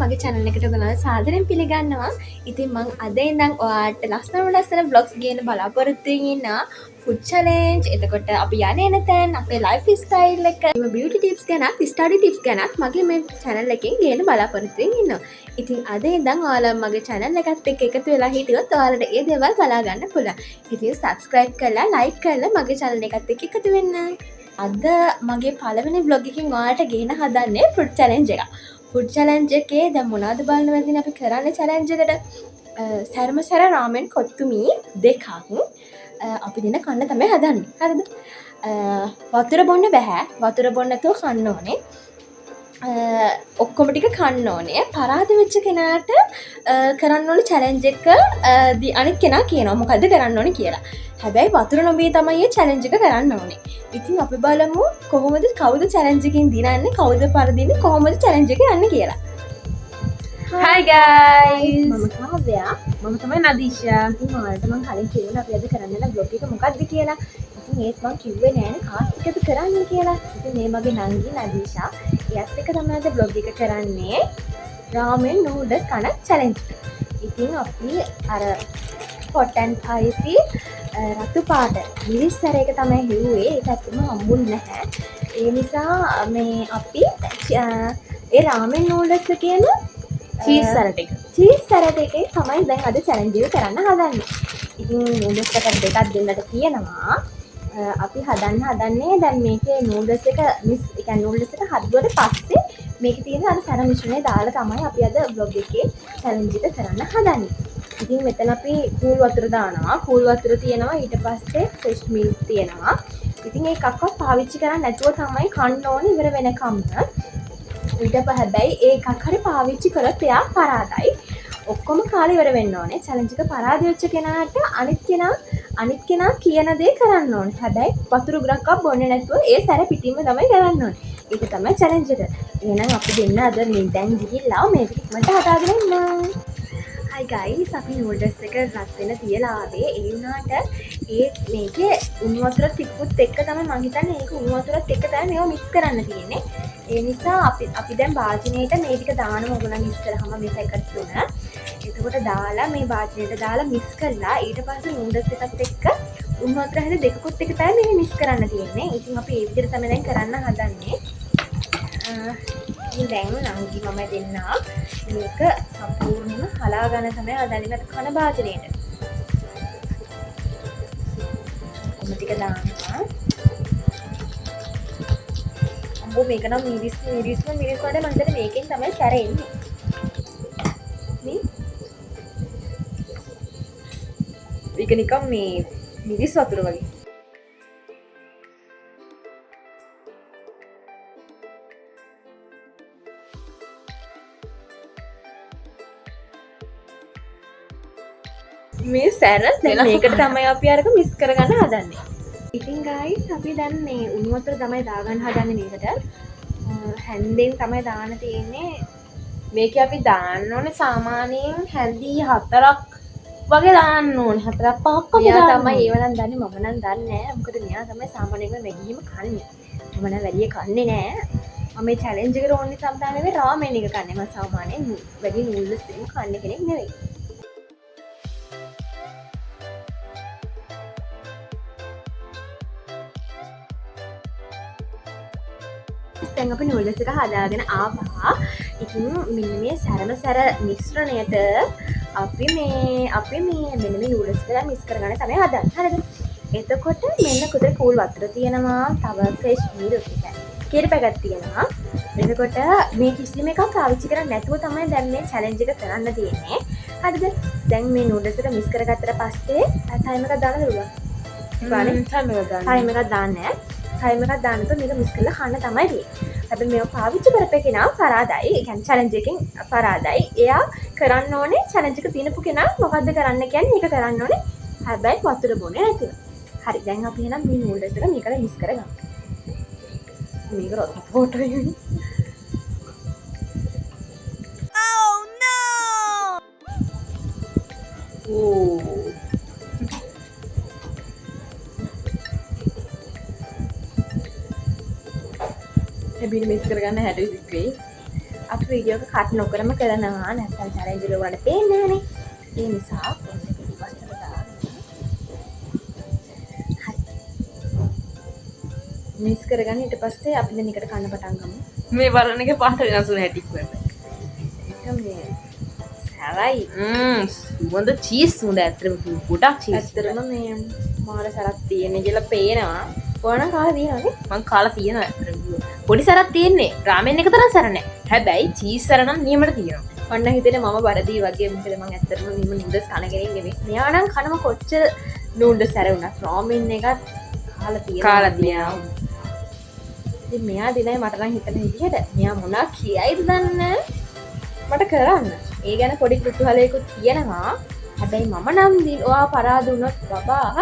මගේ channel එකට ඔයගොල්ලෝ සාදරයෙන් පිළිගන්නවා. ඉතින් මම අද ඉඳන් ඔයාලට ලස්සන vlogs ගේන්න බලාපොරොත්තු වෙනවා. food challenge, එතකොට අපි යන්නේ එන තැන්, අපේ life style එක, beauty tips ගැනත්, study tips ගැනත් මගේ මේ channel එකෙන් ගේන්න බලාපොරොත්තු වෙනවා. ඉතින් අද ඉඳන් ඔයාලා මගේ channel එකත් එක්ක එකතු වෙලා හිටියොත් ඔයාලට ඒ දේවල් බලා ගන්න පුළුවන්. ඉතින් subscribe කරලා like කරලා මගේ channel එකත් එක්ක එකතු වෙන්න. අද මගේ පළවෙනි vlog එකකින් ඔයාලට ගේන්න හදන්නේ food challenge එක. food challenge එකේ දැන් මොනවද බලන්න වැදින අපි කරන්නේ challenge එකට සරමසර රාමෙන් කොත්තුමි දෙකක් අපි දින කන්න තමයි හදන්නේ. හරිද? වතුර බොන්න බෑ. වතුර බොන්න නැතුව කන්න ඕනේ. ඔක්කොම ටික කන්න ඕනේ. පරාද වෙච්ච කෙනාට කරන්න ඕනේ challenge එක අනිත් කෙනා කියනවා මොකද්ද කරන්න ඕනේ කියලා. හැබැයි වතුර නොබී තමයි මේ challenge එක කරන්න ඕනේ. ඉතින් අපි බලමු කොහොමද කවුද challenge එකකින් දිනන්නේ කවුද පරදින්නේ කොහොමද challenge එක යන්නේ කියලා. Hi guys. මම කාව්‍යා. මම තමයි නදීෂා. ඉතින් ඔයාලට මම කලින් කිව්වා අපි අද කරන්න යන vlog එක මොකක්ද කියලා. ඉතින් ඒත් මම කිව්වේ නෑනේ කාත් එක්කද කරන්නේ කියලා. ඉතින් මේ මගේ නංගි නදීෂා. එයත් එක්ක තමයි අද vlog එක කරන්නේ. ramen noodles කන challenge. ඉතින් අපි අර hot and spicy රතු පාට මිරිස් සැරයක තමයි හිව්වේ. ඒක ඇත්තටම හම්බුන්නේ නැහැ. ඒ නිසා මේ අපි ඒ ramen noodles එකේම චීස් සලට් එක. චීස් සැරට එකේ තමයි දැන් අද challenge එක කරන්න හදන්නේ. ඉතින් noodles එක දෙකක් දෙන්නට තියෙනවා. අපි හදන්නේ දැන් මේකේ noodles එක මිස් ඒ කියන්නේ noodles එක හදුවට පස්සේ මේකේ තියෙන අර සැර මිශ්‍රණය දාලා තමයි අපි අද vlog එකේ challenge එක කරන්න හදන්නේ. ඉතින් මෙතන අපි කූල් වතුර දානවා. කූල් වතුර තියෙනවා. ඊට පස්සේ fresh milk තියෙනවා. ඉතින් ඒකක්වත් පාවිච්චි කරන්නේ නැතුව තමයි කන්න ඕනේ ඉවර වෙනකම්ම. ඊට හැබැයි ඒකක් හරි පාවිච්චි කරොත් එයා පරාදයි. ඔක්කොම කාලේ ඉවර වෙන්න ඕනේ. challenge එක පරාද වෙච්ච කෙනාට අනිත් කෙනා කියන දේ කරන්න ඕනේ. හැබැයි වතුර ගුණක්වත් බොන්නේ නැතුව ඒ සැර පිටින්ම තමයි කරන්න ඕනේ. ඒක තමයි challenge එක. එහෙනම් අපි දෙන්න අද මේ දැන් ගිහිල්ලා මේක ඉක්මනට හදාගෙන ඉන්න. Hi guys, අපි noodles එක රත් වෙන තියලා ආවේ. ඒ වුණාට මේකේ උණු වතුර තිබ්බොත් එක්ක තමයි මම හිතන්නේ ඒක උණු වතුරත් එක්ක තමයි මේව mix කරන්න තියෙන්නේ. ඒ නිසා අපි දැන් වාජනේට මේ ටික දානවා ඔයගොල්ලන් ඉස්සරහම මේක එකට තුන. එතකොට දාලා මේ වාජනේට දාලා mix කරලා ඊට පස්සේ noodles එකත් එක්ක උණු වතුර හැද දෙකකුත් එක තමයි මේක mix කරන්න තියෙන්නේ. ඉතින් අපි ඒ විදිහට තමයි දැන් කරන්න හදන්නේ. ඉතින් දැන් නංගි මම දෙන්නා මේක සම්පූර්ණයෙන්ම හලා ගන්න තමයි හදන්නේ කන වාජනේට. කොහොම ටික දානවා. මේක නම් මිරිස් වලට මම හිතන්නේ මේකෙන් තමයි සැර එන්නේ. මේ ඒක නිකන් මේ මිරිස් වතුර වගේ. මේ සැර දැන් මේකට තමයි අපි අරක මික්ස් කරගන්න හදන්නේ. ඉතින් guys අපි දැන් මේ උණු වතුර තමයි දාගන්න හදන්නේ මේකට. හැන්දෙන් තමයි දාන්න තියෙන්නේ. මේකේ අපි දාන්න ඕනේ සාමාන්‍යයෙන් හැන්දි 4ක් වගේ දාන්න ඕනේ. 4ක් 5ක් වගේ මෙයා දාන්න. තමයි ඒව නම් දන්නේ මම නම් දන්නේ නැහැ. මොකද මෙයා තමයි සාමාන්‍යයෙන් වැඩිම කන්නේ. මම නම් වැඩි කන්නේ නැහැ. මම මේ challenge එකට ඕනේ සම්දාන නෙවෙයි ramen එක කන්නේ. මම සාමාන්‍යයෙන් වැඩි noodles දෙන්න කන්නේ කෙනෙක් නෙවෙයි. දැන් අපි noodles එක හදාගෙන ආවා. ඉතින් මෙන්න මේ සැර මිශ්‍රණයට අපි මෙන්න මේ noodles එක mix කරගන්න තමයි හදන්නේ. හරිද? එතකොට මෙන්න කුතේ කූල් වතුර තියෙනවා. තව fresh milk කිරි පැකට් තියෙනවා. එතකොට මේ කිසිම එකක් පාවිච්චි කරන්නේ නැතුව තමයි දැන් මේ challenge එක කරන්න තියෙන්නේ. හරිද? දැන් මේ noodles එක mix කරගත්තට පස්සේ time එකක් දාලා දුන්නා. time එකක් දාන්නේ. time එකක් දාන්නකොට මේක mix කරලා කන්න තමයි තියෙන්නේ. හැබැයි මේව පාවිච්චි කරපේ කෙනා පරාදයි. ඒ කියන්නේ challenge එකෙන් පරාදයි. එයා කරන්න ඕනේ challenge එක දිනපු කෙනා මොකද්ද කරන්න කියන්නේ ඒක කරන්න ඕනේ. හැබැයි වතුර බොන්නේ නැතිව. හරි දැන් අපි එහෙනම් මේ noodles එක මේකට mix කරගමු. මේක රොත් ෆෝටෝ යන්නේ. Oh no! ඕ හැබැයි මික්ස් කරගන්න හැටි සික් වෙයි. අපි වීඩියෝ එක කට් නොකරම කරනවා නැත්නම් challenge එක වලට පේන්නේ නැහනේ. ඒ නිසා ඔන්න පිටිපස්සට දාන්න. මිස් කරගන්න ඊට පස්සේ අපි දැන් එකට කන්න පටන් ගමු. මේ බලන එක පාට වෙනස් වෙන හැටි ඉක්මනට. ඒක මේ සරයි. සුවඳ චීස් සුවඳ ඇත්තටම ගොඩක් චීස්. ඇත්තටම මේ මාර සරක් තියෙන කියලා පේනවා. ඕන කාලා තියෙනවනේ. මං කාලා තියෙනවා ඇත්තටම. පොඩි සරක් තියෙන්නේ. රාමෙන් එක තරම් සර නැහැ. හැබැයි චීස් සර නම් නියමට තියෙනවා. ඔන්න හිතේ මම බරදී වගේ මොකද මම ඇත්තටම නිම නූඩල්ස් කන කෙනෙක් නෙමෙයි. මෙයා නම් කනම කොච්චර නූඩල්ස් සැර වුණත් රාමෙන් එකත් කාලා තියෙනවා. ඉතින් මෙයා දිනයි මට නම් හිතන විදිහට මෙයා මොනවා කියයිද දන්නේ මට කරන්න. ඒ ගැන පොඩි කුතුහලයකුත් තියෙනවා. හැබැයි මම නම් ඔයා පරාද වුණොත් බබා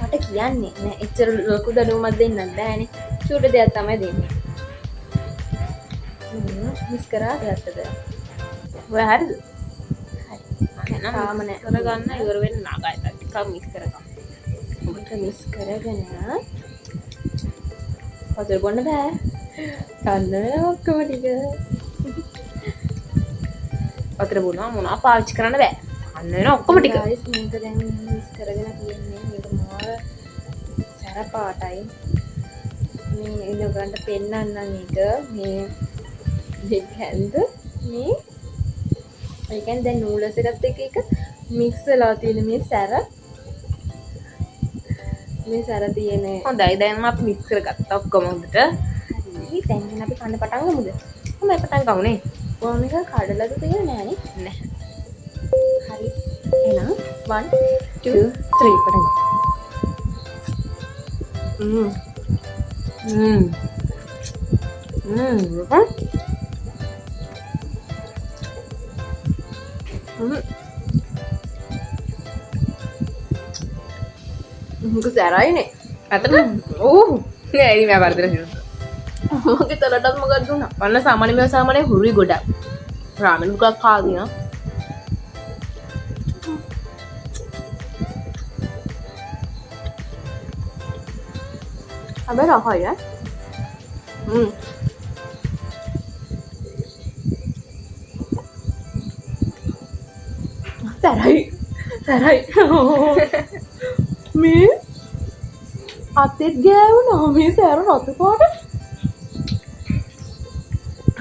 මට කියන්නේ නෑ. එච්චර ලොකු දඩුවමක් දෙන්නත් බෑනේ. චූටි දෙයක් තමයි දෙන්නේ. මිස් කරා ගත්තද? ඔය හරිද? හරි. තාම නෑ. කරගන්න ඉවර වෙන්න නාගයි ටිකක් මිස් කරගන්න. ඔබට මිස් කරගෙන වතුර බොන්න බෑ. කන්න වෙනවා ඔක්කොම ටික. වතුර බොනවා මොනවා පාවිච්චි කරන්න බෑ. කන්න වෙනවා ඔක්කොම ටික. ගයිස් මේක දැන් මිස් කරගෙන තියෙන්නේ. මේක මාර සැර පාටයි. මේ ඉන්නකන්ට පෙන්නන්නම් මේක. මේ හැන්ද මේ ඒ කියන්නේ දැන් නූඩල්ස් එකත් එක්ක එක මික්ස් වෙලා තියෙන මේ සැර. මේ සැර තියෙන්නේ. හොඳයි දැන් අපි මික්ස් කරගත්තා ඔක්කොම හොඳට. හරි දැන් අපි කන්න පටන් ගමුද? හොඳයි පටන් ගමුනේ. කොහොම එක කඩලාද තියෙන්නේ නෑනේ. නැහැ. හරි. එහෙනම් 1 2 3 පටන් ගමු. මුක සැරයිනේ. ඇත්තට? ඕ නෑ ඉතින් මම වර්ධන හිරුවා. මගේ තරටත් මොකක්ද දුන්නා? වන්න සාමාන්‍ය මේවා සාමාන්‍ය හුරුයි ගොඩක්. රාමෙන් මුකක් කාදිනා. හැබැයි රහයි ඈ. සැරයි. මේ අතෙත් ගෑවුණා මේ සැර රතු පාට.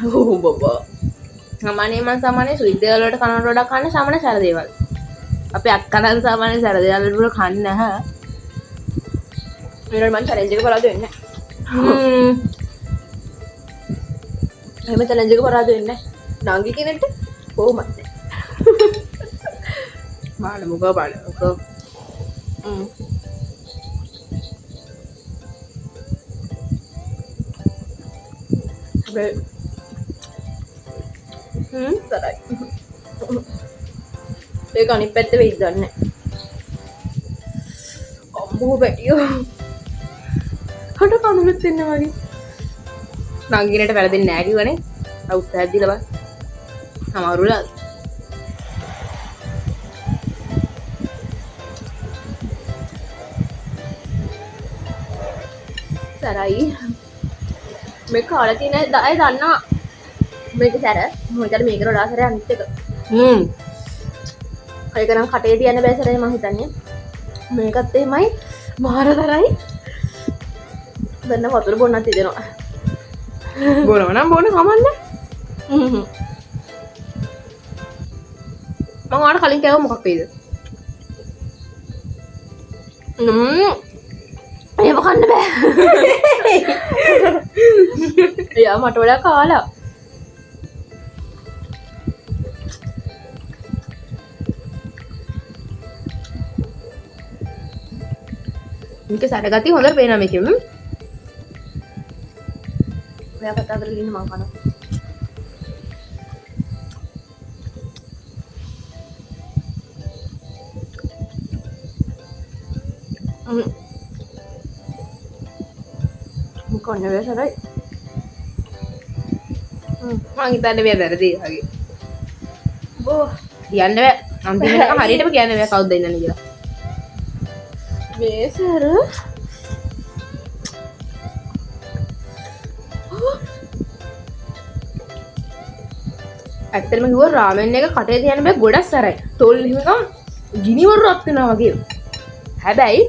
ඕ බබා. සාමාන්‍ය මම සාමාන්‍ය ස්වීට් දේවල් වලට කනවට වඩා කන්න සාමාන්‍ය සැර දේවල්. අපි අක්කනන් සාමාන්‍ය සැර දේවල් වල කන්නේ නැහැ. මම චැලෙන්ජ් එක පරාද වෙන්නේ නැහැ. එහෙම චැලෙන්ජ් එක පරාද වෙන්නේ නැහැ. නංගි කෙනෙක්ට කොහොමද? බලමුකෝ. සරයි. ඒක අනිත් පැත්ත වෙයිද දන්නේ නැහැ. අම්බෝ බැටියෝ. හට කනුලුත් ඉන්න වගේ. නංගිනට වැරදින්නේ නැහැ කිව්වනේ. අවුත් පැද්දිලා බා. අමාරුලා. සරයි. මේ කාලා තියෙන අය දන්නා. මේක සැර. මොකද මේකට වඩා සැර අනිත් එක. ඒක නම් කටේ තියන්න බෑ සැරේ මං හිතන්නේ. මේකත් එහෙමයි. මාර තරයි. දැන් වතුර බොන්නත් ඉදෙනවා. බොනවා නම් බොන්න කමන්නේ. මම ඔයාලට කලින් කෑව මොකක් වේද? එහෙම කන්න බෑ. එයා මට වඩා කාලා. මේක සැරගතිය හොඳට පේනවා මේකෙම. ඔයා කතා කරගෙන ඉන්න මං කනවා. කොන්න වේ සරයි. මං හිතන්නේ මේ වැරදි වගේ. බෝ කියන්න බෑ. අන්තිමට හරියටම කියන්න බෑ කවුද ඉන්නන්නේ කියලා. මේ සර ඇත්තටම කිව්වොත් රාමෙන් එක කටේ තියන්න බෑ ගොඩක් සැරයි. තොල් හිමිකම් ගිනිවර රත් වෙනවා වගේ. හැබැයි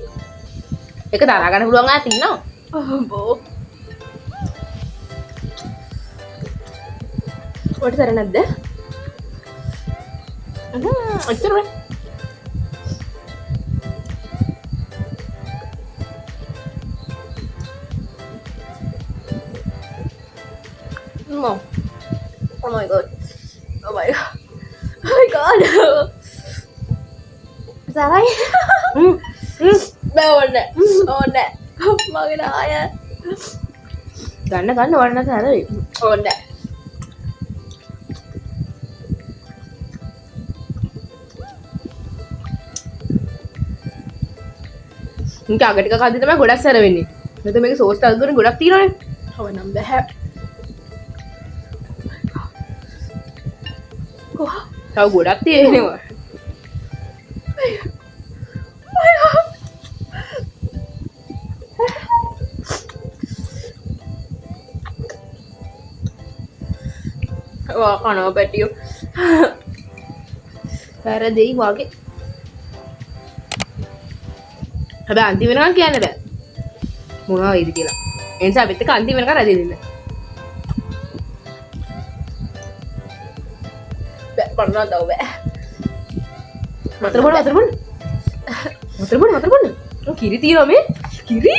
ඒක දරා ගන්න පුළුවන් අය තින්නවා. බෝ ඔට සැර නැද්ද? අච්චර වේ. Oh my god. Oh my god. Oh my god. Sarai. බෑ ඕනේ. මගේ නාය. ගන්න වන්න සැරයි. ඕනේ. මේක අග ටික කද්දි තමයි ගොඩක් සැර වෙන්නේ. නැත්නම් මේක සෝස් ටල් කරන ගොඩක් තියෙනවනේ. ඔව් නම් බෑ. තව ගොඩක් තියෙනවා. වා කනවා පැටියෝ. වැරදෙයි වගේ. හැබැයි අන්තිම වෙනකන් කියන්න බෑ. මොනවා වෙයිද කියලා. ඒ නිසා අපිත් එක්ක අන්තිම වෙනකන් රැඳෙන්න. පරනවා තව බෑ. වතුර බොන්න. කිරි තියෙනවා මේ. කිරි?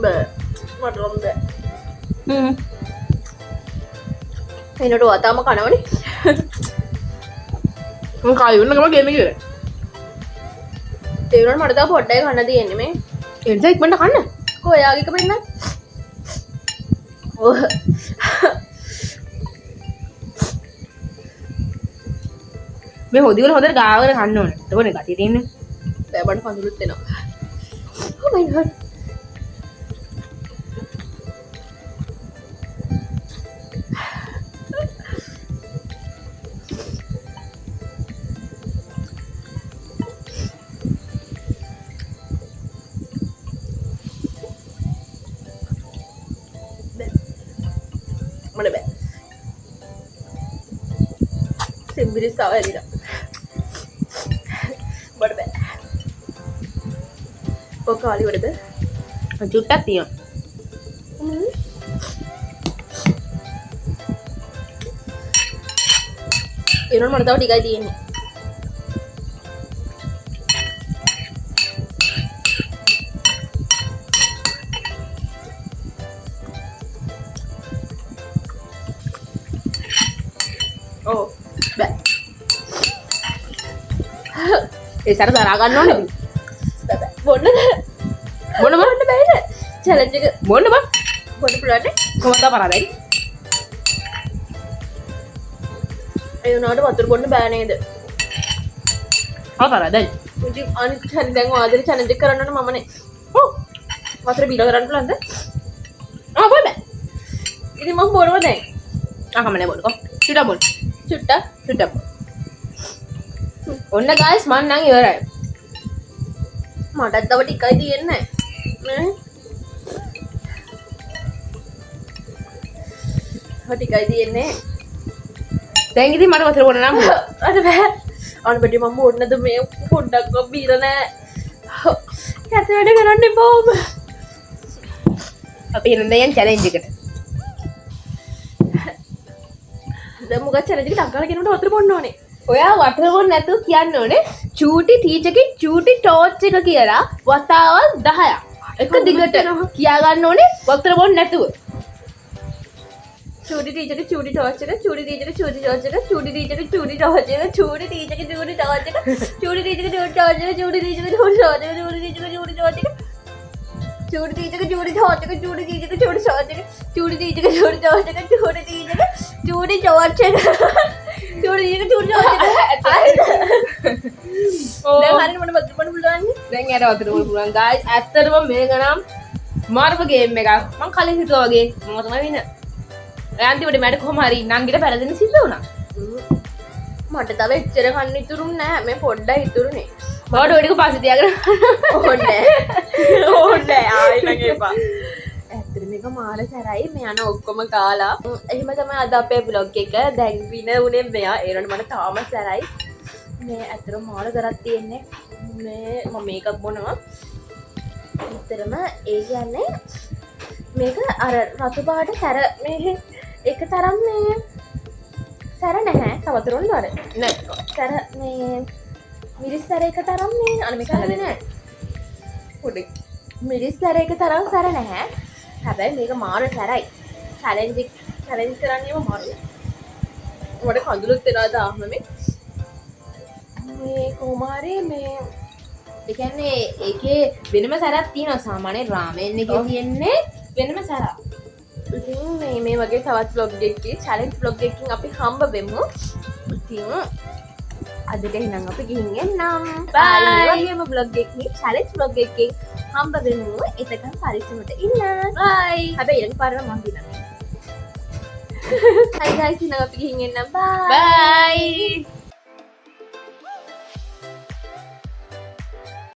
බෑ. මට නම් බෑ. එනට වතාම කනවනේ. මම කායි වුණා ගම ගේම කියලා. ඒ වුණාට මට තව පොඩ්ඩයි කන්න තියෙන්නේ මේ. ඒ නිසා ඉක්මනට කන්න. කො එයාගේ එක පෙන්නන්න. ඔව්. මේ හොදි වල හොඳට ගාවගෙන කන්න ඕනේ. එතකොනේ ගතිය තියෙන්නේ. බෑ බඩ පඳුරුත් එනවා. Oh my god. මට බෑ. සිම්බිරිස් තව ඇරිලා. මට බෑ. ඔක කාලි වලද? චුට්ටක් තියෙනවා. ඒනොත් මට තව ටිකයි තියෙන්නේ. Oh, bෑ. ඒ සැර දරා ගන්න ඕනේ. බෑ. බොන්න බෑනේ. චැලෙන්ජ් එක බොන්න බා. බොන්න පුළුවන් නේ. කොහොමද පරාදයි? ඒ උනාට වතුර බොන්න බෑ නේද? පරාදයි. ඉතින් අනිත් හරි දැන් ආදරේ චැලෙන්ජ් එක කරන්න ඕන මමනේ. ඔව්. වතුර බීලා කරන්න පුළුවන්ද? බොන්න. ඉතින් මම බොනවා දැන්. කමනේ බොන්නකෝ. චුට්ටක් බොන්න. චුට්ටක්. ඔන්න ගයිස් මං නම් ඉවරයි. මටත් තව ටිකයි තියෙන්නේ. නේ? තව ටිකයි තියෙන්නේ. දැන් ඉතින් මට වතුර බොන්න නම් අර බෑ. අනේ බඩේ මම බොන්නද මේ පොඩ්ඩක් බීලා නෑ. කැත වැඩ කරන්න එපා ඔබ. අපි එන්න දැන් චැලෙන්ජ් එකට. දැන් මොකක්ද චැලෙන්ජ් එකට අක්කලා කෙනෙකුට වතුර බොන්න ඕනේ. ඔයා වතුර බොන්න නැතුව කියන්න ඕනේ චූටි ටීචර්ගේ චූටි ටෝච් එක කියලා වතාවල් 10ක්. එක දිගට කියා ගන්න ඕනේ වතුර බොන්න නැතුව. චූටි ටීචර්ගේ චූටි ටෝච් එක, චූටි ටීචර්ගේ චූටි ටෝච් එක, චූටි ටීචර්ගේ චූටි ටෝච් එක, චූටි ටීචර්ගේ චූටි ටෝච් එක, චූටි ටීචර්ගේ චූටි ටෝච් එක, චූටි ටීචර්ගේ චූටි ටෝච් එක, චූටි ටීචර්ගේ චූටි ටෝච් එක, චූටි ටීචර්ගේ චූටි ටෝච් එක, චූටි ටීචර්ගේ චූටි ටෝච් එක, චූටි ටීචර්ගේ චූටි ටෝච් එක, චූටි ටීචර්ගේ චූටි ටෝච් එක. චූටි ටීචර්ගේ චූටි ටෝච් එක. දැන් හරියට මට වතුර බොන්න පුළුවන් නේ? දැන් යට වතුර බොන්න පුළුවන් ගයිස්. ඇත්තටම මේක නම් මාර්ග ගේම් එකක්. මං කලින් හිතුවා වගේ මම තමයි වින්න. ඒ අන්තිමට මට කොහොම හරි නංගිට පෙරදෙන්න සිද්ධ වුණා. මට තව එච්චර කන්න ඉතුරුන්නේ නැහැ. මේ පොඩ්ඩයි ඉතුරුනේ. බඩ ටික පස්සේ තියාගෙන ඕනේ ආයෙ නම් එපා. ඇත්තට මේක මාර සැරයි මේ යන ඔක්කොම කාලා. එහෙම තමයි අද අපේ vlog එක. දැන් වින උනේ මෙයා. ඒනොට මට තාම සැරයි. මේ ඇත්තට මාර කරක් තියෙන්නේ. මේ මම මේකක් බොනවා. ඇත්තටම ඒ කියන්නේ මේක අර රතු පාට සැර මේ එක තරම් මේ සැර නැහැ. තවතුරුන් වල නෑ සැර මේ මිරිස් සැර එක තරම් මේ අර මේක නෑ. පොඩි මිරිස් සැර එක තරම් සැර නැහැ. හැබැයි මේක මාර සැරයි. චැලෙන්ජ් කරන්නේම මාරුයි. මට කඳුළුත් එනවා තාම මේ කුමාරේ මේ ඒ කියන්නේ ඒකේ වෙනම සැරක් තියෙනවා. සාමාන්‍ය රාමෙන් එකේ තියෙන්නේ වෙනම සැරක්. ඉතින් මේ වගේ තවත් vlog එකකින් challenge vlog එකකින් අපි හම්බ වෙමු. ඉතින් අදට එහෙනම් අපි ගිහින් එන්නම්. Bye. ඒ වගේම vlog එකකින් challenge vlog එකකින් හම්බ වෙමු. එතකන් පරිස්සමට ඉන්න. බයි හැබැයි ඊළඟ පාරට මම දිනනවා. Hi guys, ඉතින් අපි ගිහින් එන්නම්. Bye. බයි